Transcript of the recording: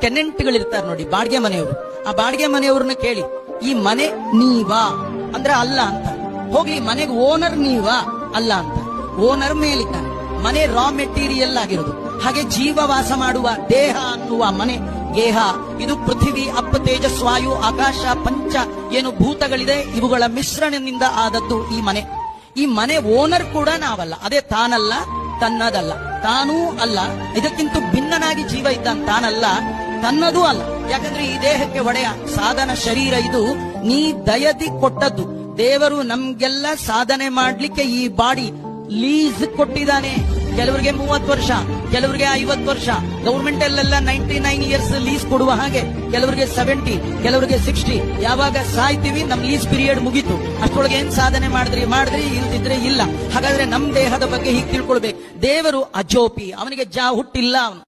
ಟೆನೆಂಟ್ಗಳಿರ್ತಾರೆ ನೋಡಿ, ಬಾಡಿಗೆ ಮನೆಯವರು. ಆ ಬಾಡಿಗೆ ಮನೆಯವ್ರನ್ನ ಕೇಳಿ, ಈ ಮನೆ ನೀವಾ ಅಂದ್ರೆ ಅಲ್ಲ ಅಂತ. ಹೋಗ್ಲಿ, ಮನೆಗೆ ಓನರ್ ನೀವಾ? ಅಲ್ಲ ಅಂತ. ಓನರ್ ಮೇಲಿದ್ದಾನೆ. ಮನೆ ರಾ ಮೆಟೀರಿಯಲ್ ಆಗಿರೋದು. ಹಾಗೆ ಜೀವ ವಾಸ ಮಾಡುವ ದೇಹ ಅನ್ನುವ ಮನೆ, ಗೇಹ, ಇದು ಪೃಥ್ವಿ, ಅಪ್ಪ, ತೇಜಸ್, ವಾಯು, ಆಕಾಶ, ಪಂಚ ಏನು ಭೂತಗಳಿದೆ, ಇವುಗಳ ಮಿಶ್ರಣದಿಂದ ಆದದ್ದು ಈ ಮನೆ. ಈ ಮನೆ ಓನರ್ ಕೂಡ ನಾವಲ್ಲ. ಅದೇ ತಾನಲ್ಲ, ತನ್ನದಲ್ಲ, ತಾನೂ ಅಲ್ಲ. ಇದಕ್ಕಿಂತ ಭಿನ್ನನಾಗಿ ಜೀವ ಇದ್ದಾನೆ, ತಾನಲ್ಲ, ತನ್ನದೂ ಅಲ್ಲ. ಯಾಕಂದ್ರೆ ಈ ದೇಹಕ್ಕೆ ಒಡೆಯ ಸಾಧನ ಶರೀರ ಇದು ನೀ ದಯದಿ ಕೊಟ್ಟದ್ದು. ದೇವರು ನಮ್ಗೆಲ್ಲ ಸಾಧನೆ ಮಾಡ್ಲಿಕ್ಕೆ ಈ ಬಾಡಿ ಲೀಸ್ ಕೊಟ್ಟಿದ್ದಾನೆ. ಕೆಲವರಿಗೆ 30 ವರ್ಷ, ಕೆಲವರಿಗೆ 50 ವರ್ಷ. ಗೌರ್ಮೆಂಟ್ ಅಲ್ಲೆಲ್ಲ 99 ಇಯರ್ಸ್ ಲೀಸ್ ಕೊಡುವ ಹಾಗೆ, ಕೆಲವರಿಗೆ 70, ಕೆಲವರಿಗೆ 60. ಯಾವಾಗ ಸಾಯ್ತೀವಿ ನಮ್ ಲೀಸ್ ಪೀರಿಯಡ್ ಮುಗೀತು. ಅಷ್ಟೊಳಗೆ ಏನ್ ಸಾಧನೆ ಮಾಡಿದ್ರಿ, ಇಲ್ದಿದ್ರೆ ಇಲ್ಲ. ಹಾಗಾದ್ರೆ ನಮ್ ದೇಹದ ಬಗ್ಗೆ ಹೀಗೆ ತಿಳ್ಕೊಳ್ಬೇಕು. ದೇವರು ಅಜೋಪಿ, ಅವನಿಗೆ ಹುಟ್ಟಿಲ್ಲ ಅವನು.